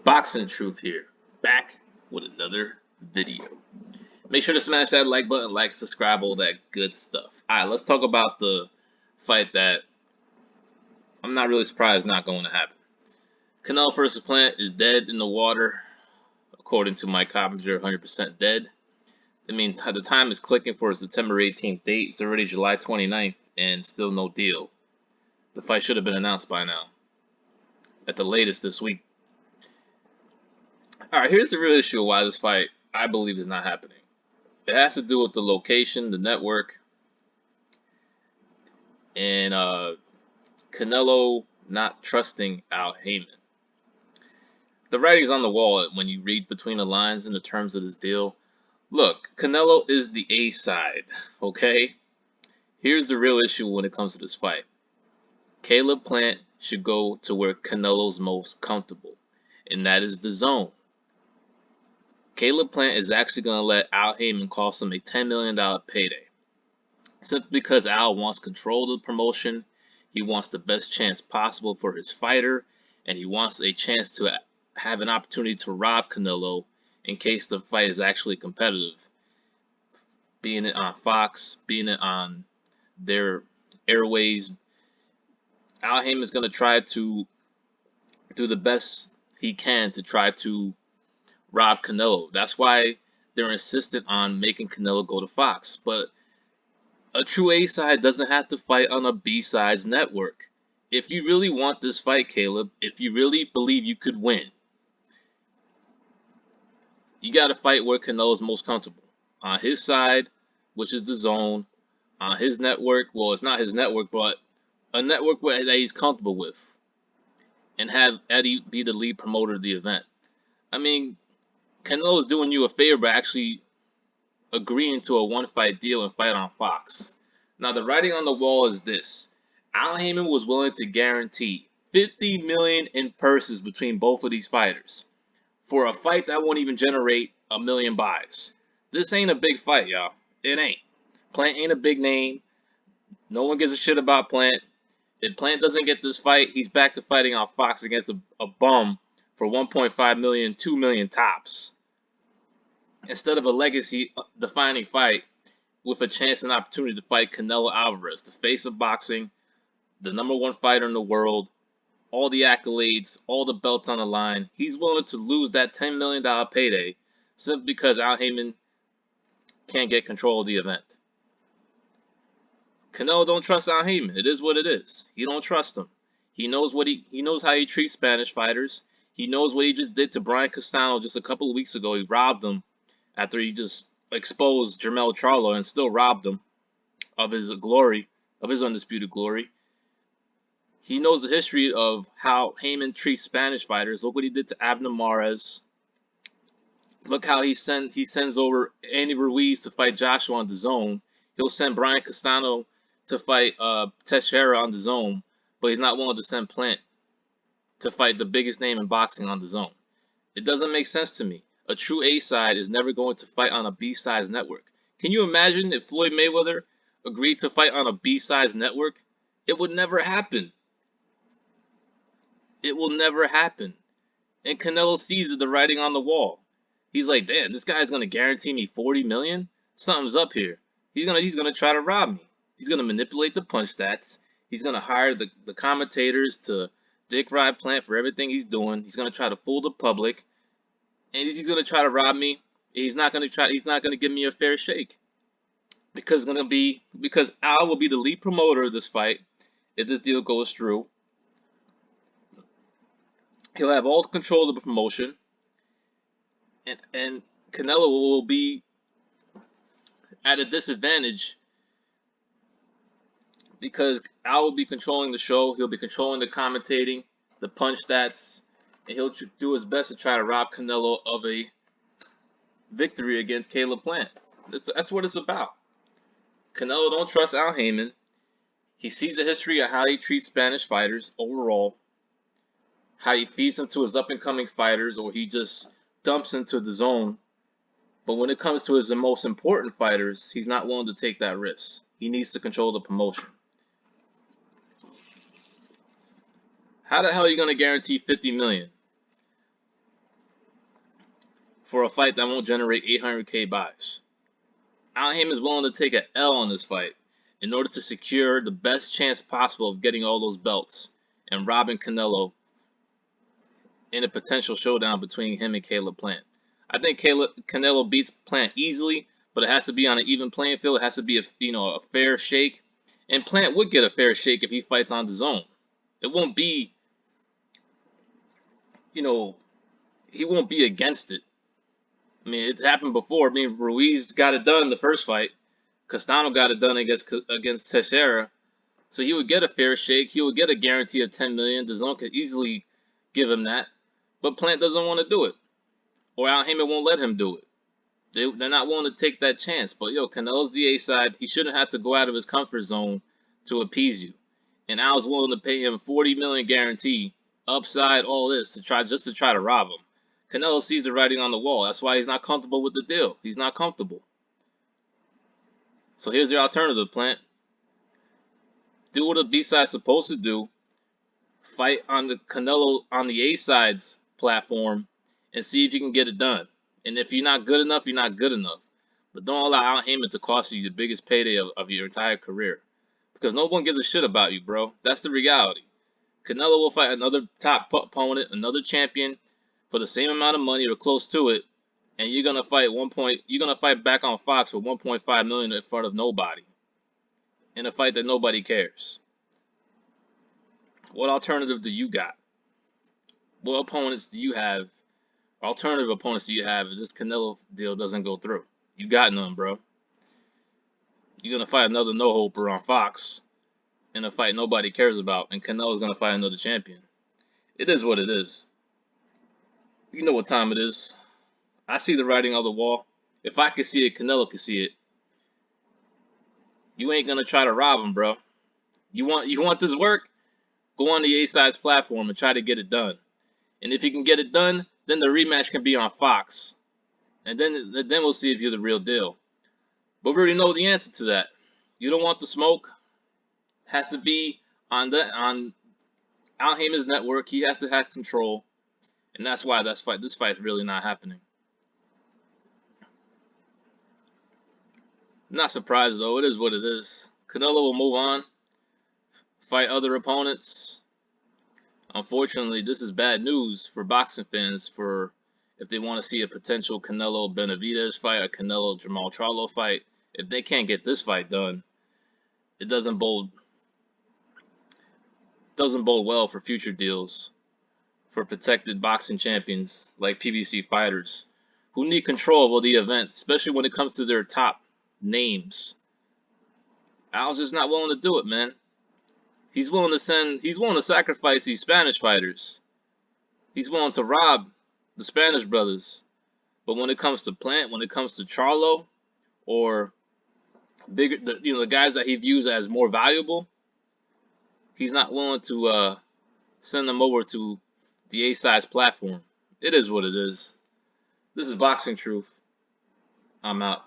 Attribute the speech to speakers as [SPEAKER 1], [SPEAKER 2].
[SPEAKER 1] Boxing Truth here, back with another video. Make sure to smash that like button, like, subscribe, all that good stuff. Alright, let's talk about the fight that I'm not really surprised not going to happen. Canelo versus Plant is dead in the water, according to Mike Coppinger, 100% dead. I mean, the time is clicking for a September 18th date. It's already July 29th, and still no deal. The fight should have been announced by now, at the latest this week. Alright, here's the real issue of why this fight, I believe, is not happening. It has to do with the location, the network, and Canelo not trusting Al Haymon. The writing's on the wall when you read between the lines in the terms of this deal. Look, Canelo is the A side, okay? Here's the real issue when it comes to this fight. Caleb Plant should go to where Canelo's most comfortable, and that is the zone. Caleb Plant is actually going to let Al Haymon cost him a $10 million payday. Simply because Al wants control of the promotion, he wants the best chance possible for his fighter, and he wants a chance to have an opportunity to rob Canelo in case the fight is actually competitive. Being it on Fox, being it on their airways, Al Haymon is going to try to do the best he can to try to rob Canelo. That's why they're insistent on making Canelo go to Fox. But a true A side doesn't have to fight on a B side's network. If you really want this fight, Caleb, if you really believe you could win, you got to fight where Canelo's most comfortable. On his side, which is the zone, on his network, well, it's not his network, but a network that he's comfortable with, and have Eddie be the lead promoter of the event. I mean, Canelo is doing you a favor by actually agreeing to a one-fight deal and fight on Fox. Now, the writing on the wall is this. Al Haymon was willing to guarantee $50 million in purses between both of these fighters for a fight that won't even generate a million buys. This ain't a big fight, y'all. It ain't. Plant ain't a big name. No one gives a shit about Plant. If Plant doesn't get this fight, he's back to fighting on Fox against a bum for 1.5 million, 2 million tops, instead of a legacy-defining fight with a chance and opportunity to fight Canelo Alvarez, the face of boxing, the #1 fighter in the world, all the accolades, all the belts on the line. He's willing to lose that $10 million payday simply because Al Haymon can't get control of the event. Canelo don't trust Al Haymon. It is what it is. He don't trust him. He knows how he treats Spanish fighters. He knows what he just did to Brian Castano just a couple of weeks ago. He robbed him after he just exposed Jermell Charlo and still robbed him of his glory, of his undisputed glory. He knows the history of how Haymon treats Spanish fighters. Look what he did to Abner Mares. Look how he sends over Andy Ruiz to fight Joshua on the zone. He'll send Brian Castano to fight Teixeira on the zone, but he's not willing to send Plant to fight the biggest name in boxing on the zone. It doesn't make sense to me. A true A side is never going to fight on a B side's network. Can you imagine if Floyd Mayweather agreed to fight on a B side's network? It would never happen. It will never happen. And Canelo sees the writing on the wall. He's like, damn, this guy's gonna guarantee me 40 million? Something's up here. He's gonna try to rob me. He's gonna manipulate the punch stats. He's gonna hire the commentators to dick ride Plant for everything he's doing. He's gonna try to fool the public. And he's gonna try to rob me. He's not gonna give me a fair shake. Because Al will be the lead promoter of this fight if this deal goes through. He'll have all control of the promotion. And Canelo will be at a disadvantage because Al will be controlling the show. He'll be controlling the commentating, the punch stats, and he'll do his best to try to rob Canelo of a victory against Caleb Plant. That's what it's about. Canelo don't trust Al Haymon. He sees the history of how he treats Spanish fighters overall, how he feeds them to his up-and-coming fighters, or he just dumps into the zone. But when it comes to his most important fighters, he's not willing to take that risk. He needs to control the promotion. How the hell are you going to guarantee 50 million? for a fight that won't generate 800K buys. Al Haymon is willing to take an L in this fight in order to secure the best chance possible of getting all those belts and robbing Canelo in a potential showdown between him and Caleb Plant. I think Canelo beats Plant easily, but it has to be on an even playing field. It has to be a fair shake, and Plant would get a fair shake if he fights on DAZN. It won't be, you know, he won't be against it. I mean, it's happened before. I mean, Ruiz got it done the first fight. Castano got it done against Teixeira. So he would get a fair shake. He would get a guarantee of 10 million. DAZN could easily give him that. But Plant doesn't want to do it. Or Al Haymon won't let him do it. They're not willing to take that chance. But, Canelo's the A side. He shouldn't have to go out of his comfort zone to appease you. And Al's willing to pay him 40 million guarantee, upside, all this, to try to rob him. Canelo sees the writing on the wall. That's why he's not comfortable with the deal. He's not comfortable. So here's the alternative, Plant. Do what a B side's supposed to do. Fight on the Canelo on the A side's platform and see if you can get it done. And if you're not good enough, you're not good enough. But don't allow Al Haymon to cost you the biggest payday of your entire career. Because no one gives a shit about you, bro. That's the reality. Canelo will fight another top opponent, another champion, for the same amount of money or close to it, and you're gonna fight back on Fox for 1.5 million in front of nobody. In a fight that nobody cares. What alternative do you got? What opponents do you have? Alternative opponents do you have if this Canelo deal doesn't go through? You got none, bro. You're gonna fight another no-hoper on Fox in a fight nobody cares about, and Canelo's gonna fight another champion. It is what it is. You know what time it is. I see the writing on the wall. If I can see it, Canelo can see it. You ain't gonna try to rob him, bro. You want this work? Go on the A-Side's platform and try to get it done. And if you can get it done, then the rematch can be on Fox. And then we'll see if you're the real deal. But we already know the answer to that. You don't want the smoke. Has to be on Al Haymon's network. He has to have control. And that's why this fight's really not happening. I'm not surprised though. It is what it is. Canelo will move on, fight other opponents. Unfortunately, this is bad news for boxing fans if they want to see a potential Canelo Benavidez fight, a Canelo Jamal Charlo fight. If they can't get this fight done, it doesn't bode well for future deals for protected boxing champions like PBC fighters who need control of the event, especially when it comes to their top names. Al's just not willing to do it, man. He's willing to sacrifice these Spanish fighters. He's willing to rob the Spanish brothers. But when it comes to Plant, when it comes to Charlo, or the guys that he views as more valuable, he's not willing to send them over to the A-Side's platform. It is what it is. This is Boxing Truth. I'm out.